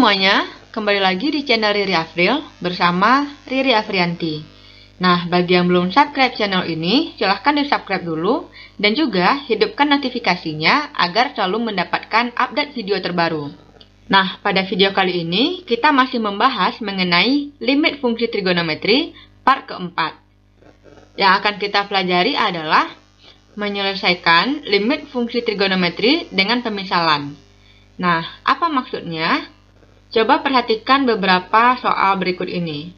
semuanya, kembali lagi di channel Riri Afril bersama Riri Afrianti. Nah, bagi yang belum subscribe channel ini, silahkan di subscribe dulu dan juga hidupkan notifikasinya agar selalu mendapatkan update video terbaru. Nah, pada video kali ini kita masih membahas mengenai limit fungsi trigonometri part keempat. Yang akan kita pelajari adalah menyelesaikan limit fungsi trigonometri dengan pemisalan. Nah, apa maksudnya? Coba perhatikan beberapa soal berikut ini.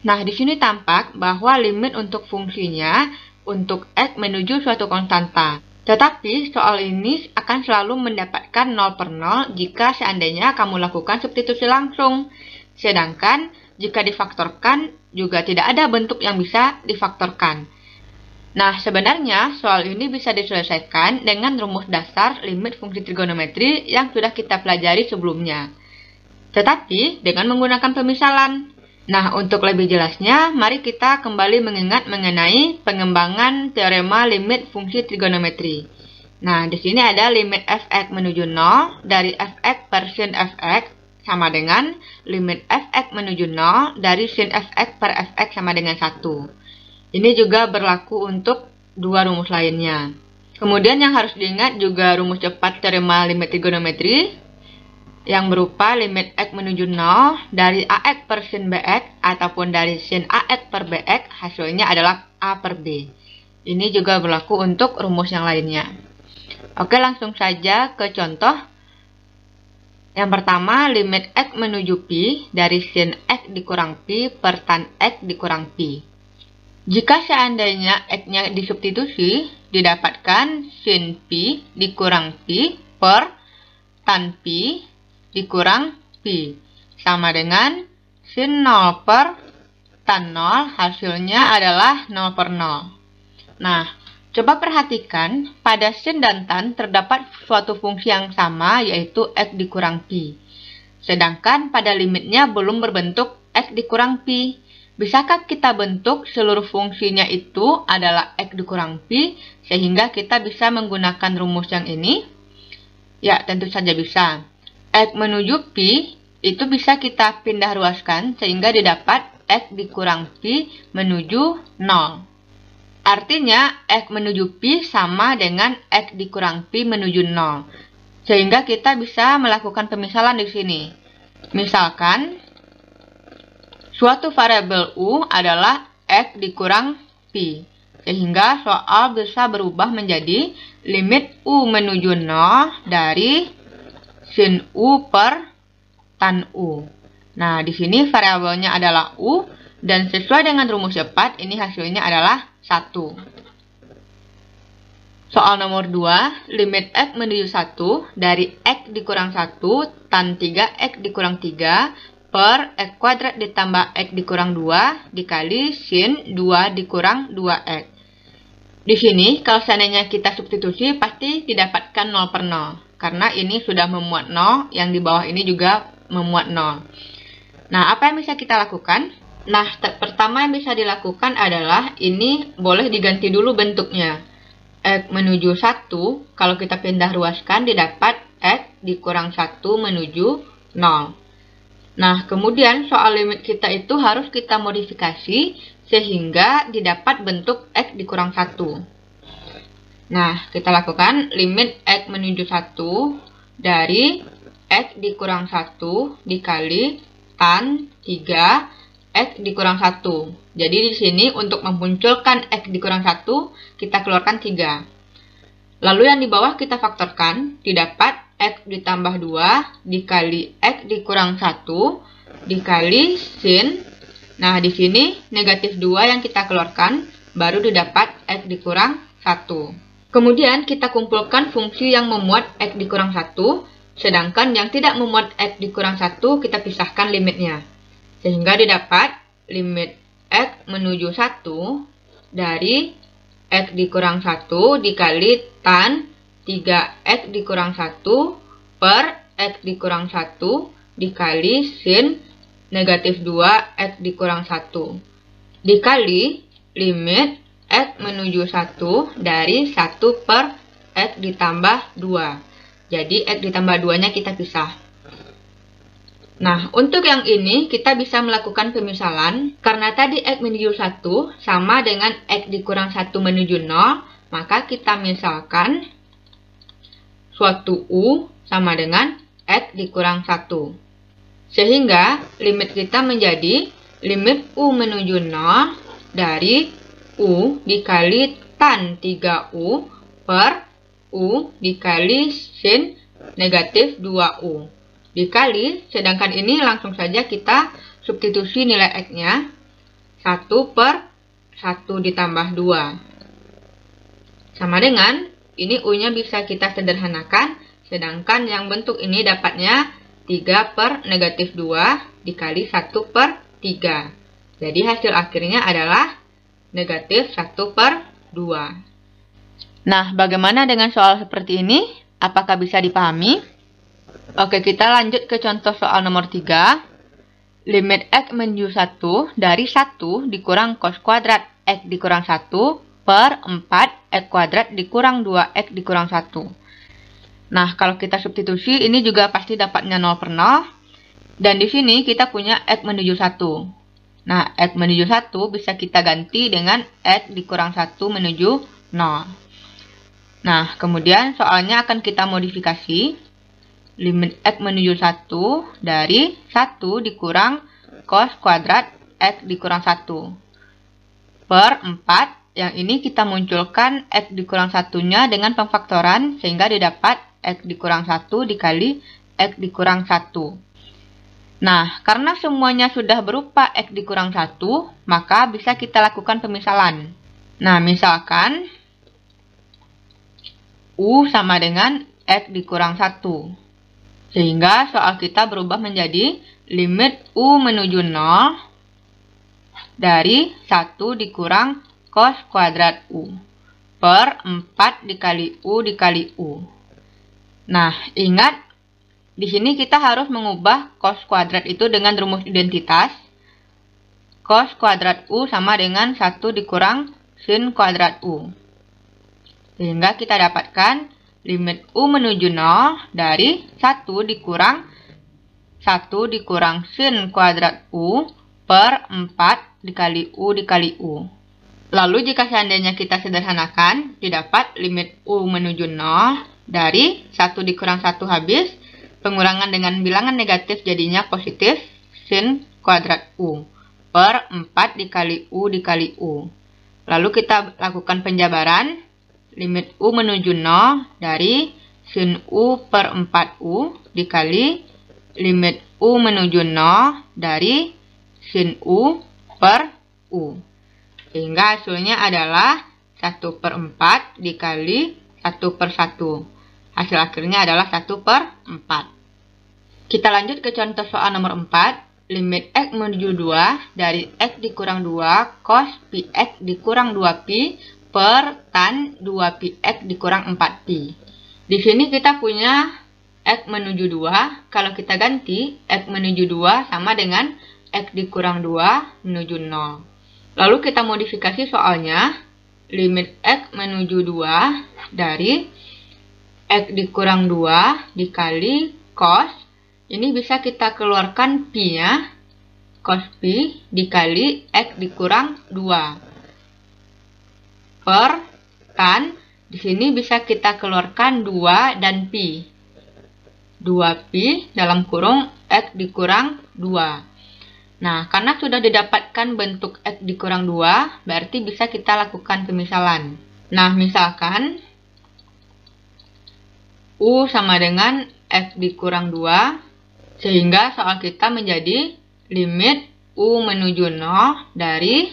Nah, di sini tampak bahwa limit untuk fungsinya untuk X menuju suatu konstanta. Tetapi soal ini akan selalu mendapatkan 0 per 0 jika seandainya kamu lakukan substitusi langsung. Sedangkan jika difaktorkan juga tidak ada bentuk yang bisa difaktorkan. Nah, sebenarnya soal ini bisa diselesaikan dengan rumus dasar limit fungsi trigonometri yang sudah kita pelajari sebelumnya. Tetapi dengan menggunakan pemisalan. Nah, untuk lebih jelasnya, mari kita kembali mengingat mengenai pengembangan teorema limit fungsi trigonometri. Nah, di sini ada limit fx menuju 0 dari fx per sin fx sama dengan limit fx menuju 0 dari sin fx per fx sama dengan 1. Ini juga berlaku untuk dua rumus lainnya. Kemudian yang harus diingat juga rumus cepat teorema limit trigonometri yang berupa limit x menuju 0 dari ax per sin bx ataupun dari sin ax per bx hasilnya adalah a per b. Ini juga berlaku untuk rumus yang lainnya. Oke, langsung saja ke contoh. Yang pertama, limit x menuju pi dari sin x dikurang pi per tan x dikurang pi. Jika seandainya x-nya disubstitusi, didapatkan sin pi dikurang pi per tan pi dikurang pi. Sama dengan sin 0 per tan 0, hasilnya adalah 0 per 0. Nah, coba perhatikan, pada sin dan tan terdapat suatu fungsi yang sama, yaitu x dikurang pi. Sedangkan pada limitnya belum berbentuk x dikurang pi. Bisakah kita bentuk seluruh fungsinya itu adalah x dikurang pi, sehingga kita bisa menggunakan rumus yang ini? Ya, tentu saja bisa. X menuju pi itu bisa kita pindah ruaskan sehingga didapat x dikurang pi menuju 0. Artinya, x menuju pi sama dengan x dikurang pi menuju 0. Sehingga kita bisa melakukan pemisalan di sini. Misalkan, suatu variabel u adalah x dikurang pi, sehingga soal bisa berubah menjadi limit u menuju 0 dari sin u per tan u. Nah, di sini variabelnya adalah u, dan sesuai dengan rumus cepat, ini hasilnya adalah 1. Soal nomor 2, limit x menuju 1 dari x dikurang 1 tan 3x dikurang 3 per x kuadrat ditambah x dikurang 2 dikali sin 2 dikurang 2x. Di sini, kalau seandainya kita substitusi, pasti didapatkan 0 per 0. Karena ini sudah memuat 0, yang di bawah ini juga memuat 0. Nah, apa yang bisa kita lakukan? Nah, pertama yang bisa dilakukan adalah, ini boleh diganti dulu bentuknya. X menuju 1, kalau kita pindah ruaskan, didapat x dikurang 1 menuju 0. Nah, kemudian soal limit kita itu harus kita modifikasi sehingga didapat bentuk x dikurang 1. Nah, kita lakukan limit x menuju 1 dari x dikurang 1 dikali tan 3 x dikurang 1. Jadi di sini untuk memunculkan x dikurang 1, kita keluarkan 3. Lalu yang di bawah kita faktorkan, didapat x ditambah 2 dikali x dikurang 1 dikali sin. Nah, di sini negatif 2 yang kita keluarkan, baru didapat x dikurang 1. Kemudian kita kumpulkan fungsi yang memuat x dikurang 1, sedangkan yang tidak memuat x dikurang 1 kita pisahkan limitnya. Sehingga didapat limit x menuju 1 dari x dikurang 1 dikali tan 3x dikurang 1 per x dikurang 1 dikali sin negatif 2 x dikurang 1 dikali limit x menuju 1 dari 1 per x ditambah 2. Jadi X ditambah 2-nya kita pisah. Nah, untuk yang ini kita bisa melakukan pemisalan. Karena tadi X menuju 1 sama dengan X dikurang 1 menuju 0, maka kita misalkan suatu U sama dengan X dikurang 1. Sehingga limit kita menjadi limit U menuju 0 dari U dikali tan 3U per U dikali sin negatif 2U. Dikali, sedangkan ini langsung saja kita substitusi nilai X-nya. 1 per 1 ditambah 2. Sama dengan, ini U-nya bisa kita sederhanakan, sedangkan yang bentuk ini dapatnya 3 per negatif 2 dikali 1 per 3. Jadi hasil akhirnya adalah negatif 1 per 2. Nah, bagaimana dengan soal seperti ini? Apakah bisa dipahami? Oke, kita lanjut ke contoh soal nomor 3. Limit X menuju 1 dari 1 dikurang cos kuadrat X dikurang 1 per 4 X kuadrat dikurang 2X dikurang 1. Nah, kalau kita substitusi, ini juga pasti dapatnya 0 per 0. Dan di sini kita punya X menuju 1. Nah, X menuju 1 bisa kita ganti dengan X dikurang 1 menuju 0. Nah, kemudian soalnya akan kita modifikasi. Limit X menuju 1 dari 1 dikurang cos kuadrat X dikurang 1 per 4. Yang ini kita munculkan X dikurang 1-nya dengan pemfaktoran sehingga didapat X dikurang 1 dikali X dikurang 1. Nah, karena semuanya sudah berupa X dikurang 1, maka bisa kita lakukan pemisalan. Nah, misalkan U sama dengan X dikurang 1. Sehingga soal kita berubah menjadi limit U menuju 0 dari 1 dikurang cos kuadrat U per 4 dikali U dikali U. Nah, ingat, di sini kita harus mengubah cos kuadrat itu dengan rumus identitas. Cos kuadrat U sama dengan 1 dikurang sin kuadrat U. Sehingga kita dapatkan limit U menuju 0 dari 1 dikurang sin kuadrat U per 4 dikali U dikali U. Lalu jika seandainya kita sederhanakan, didapat limit U menuju 0 dari 1 dikurang 1 habis, pengurangan dengan bilangan negatif jadinya positif sin kuadrat U per 4 dikali U dikali U. Lalu kita lakukan penjabaran. Limit U menuju 0 dari sin U per 4U dikali limit U menuju 0 dari sin U per U. Sehingga hasilnya adalah 1 per 4 dikali 1 per 1. Hasil akhirnya adalah 1 per 4. Kita lanjut ke contoh soal nomor 4. Limit X menuju 2 dari X dikurang 2 cos pi X dikurang 2pi per tan 2πx dikurang 4pi. Di sini kita punya X menuju 2. Kalau kita ganti, X menuju 2 sama dengan X dikurang 2 menuju 0. Lalu kita modifikasi soalnya. Limit X menuju 2 dari X dikurang 2 dikali cos. Ini bisa kita keluarkan pi-nya. Cos pi dikali X dikurang 2. Per tan, di sini bisa kita keluarkan 2 dan pi. 2pi dalam kurung X dikurang 2. Nah, karena sudah didapatkan bentuk X dikurang 2, berarti bisa kita lakukan pemisalan. Nah, misalkan U sama dengan X dikurang 2, sehingga soal kita menjadi limit U menuju 0 dari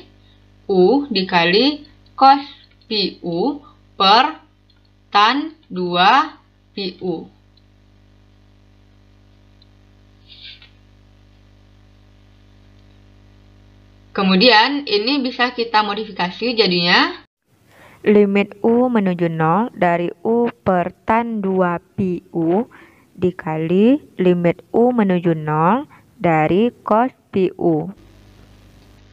U dikali cos pi U per tan 2 pi U. Kemudian ini bisa kita modifikasi jadinya limit U menuju 0 dari U per tan 2 pi U dikali limit U menuju 0 dari cos pi U.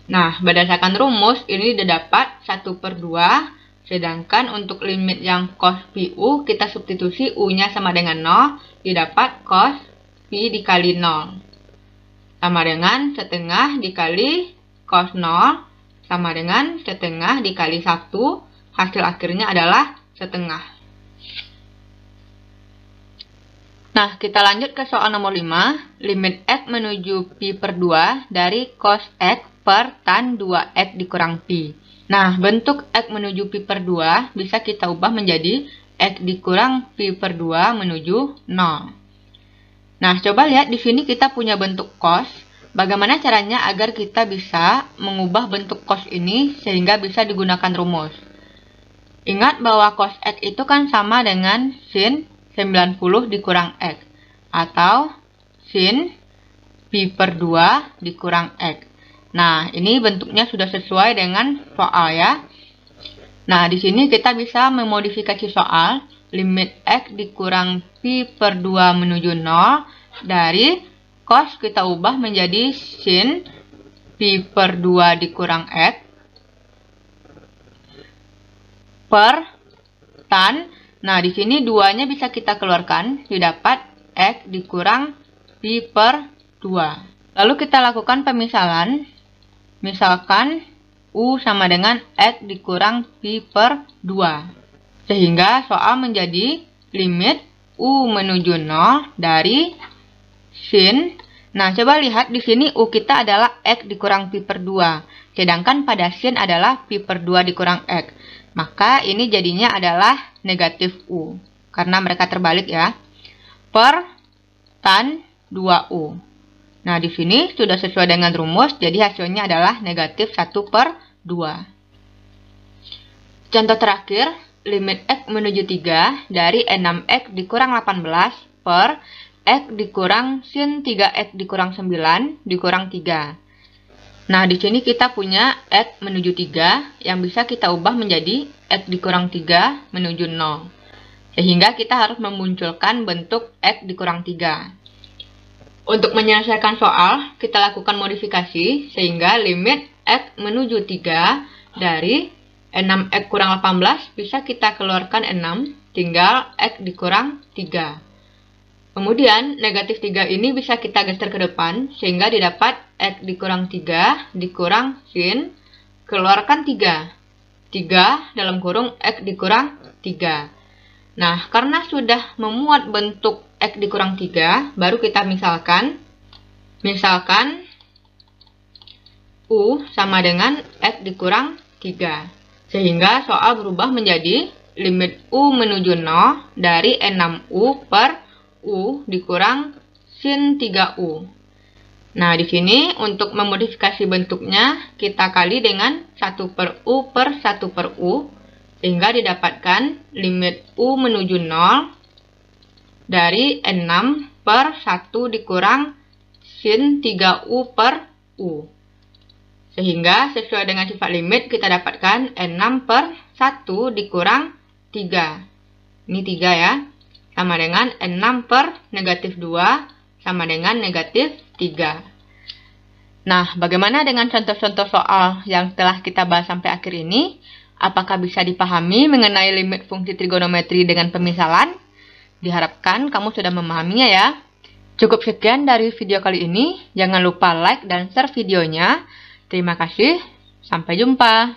Nah, berdasarkan rumus ini didapat 1 per 2 Sedangkan untuk limit yang cos pi U, kita substitusi U-nya sama dengan 0, didapat cos pi dikali 0. Sama dengan setengah dikali cos 0, sama dengan setengah dikali 1, hasil akhirnya adalah setengah. Nah, kita lanjut ke soal nomor 5, limit X menuju pi per 2 dari cos X per tan 2X dikurang pi. Nah, bentuk X menuju pi per 2 bisa kita ubah menjadi X dikurang pi per 2 menuju 0. Nah, coba lihat di sini kita punya bentuk cos. Bagaimana caranya agar kita bisa mengubah bentuk cos ini sehingga bisa digunakan rumus? Ingat bahwa cos X itu kan sama dengan sin 90 dikurang X, atau sin pi per 2 dikurang X. Nah, ini bentuknya sudah sesuai dengan soal ya. Nah, di sini kita bisa memodifikasi soal limit X dikurang pi per 2 menuju 0 dari cos kita ubah menjadi sin pi per 2 dikurang X per tan. Nah, di sini 2-nya bisa kita keluarkan, didapat X dikurang pi per 2. Lalu kita lakukan pemisalan. Misalkan U sama dengan X dikurang pi per 2. Sehingga soal menjadi limit U menuju 0 dari sin. Nah, coba lihat di sini U kita adalah X dikurang pi per 2. Sedangkan pada sin adalah pi per 2 dikurang X. Maka ini jadinya adalah negatif U. Karena mereka terbalik ya. Per tan 2U. Nah, di sini sudah sesuai dengan rumus. Jadi hasilnya adalah negatif 1 per 2. Contoh terakhir. Limit X menuju 3 dari 6X dikurang 18 per X dikurang sin 3X dikurang 9 dikurang 3. Nah, di sini kita punya X menuju 3 yang bisa kita ubah menjadi X dikurang 3 menuju 0. Sehingga kita harus memunculkan bentuk X dikurang 3. Untuk menyelesaikan soal, kita lakukan modifikasi sehingga limit X menuju 3 dari 6X kurang 18 bisa kita keluarkan 6, tinggal X dikurang 3. Kemudian, negatif 3 ini bisa kita geser ke depan, sehingga didapat X dikurang 3 dikurang sin, keluarkan 3. 3 dalam kurung X dikurang 3. Nah, karena sudah memuat bentuk X dikurang 3, baru kita misalkan. Misalkan, U sama dengan X dikurang 3. Sehingga soal berubah menjadi limit U menuju 0 dari 6U per U dikurang sin 3U. Nah, di sini untuk memodifikasi bentuknya, kita kali dengan 1 per U per 1 per U, sehingga didapatkan limit U menuju 0 dari 6 per 1 dikurang sin 3U per U. Sehingga sesuai dengan sifat limit, kita dapatkan 6 per 1 dikurang 3. Ini 3 ya. Sama dengan 6 per negatif 2 sama dengan negatif 3. Nah, bagaimana dengan contoh-contoh soal yang telah kita bahas sampai akhir ini? Apakah bisa dipahami mengenai limit fungsi trigonometri dengan pemisalan? Diharapkan kamu sudah memahaminya ya. Cukup sekian dari video kali ini. Jangan lupa like dan share videonya. Terima kasih. Sampai jumpa.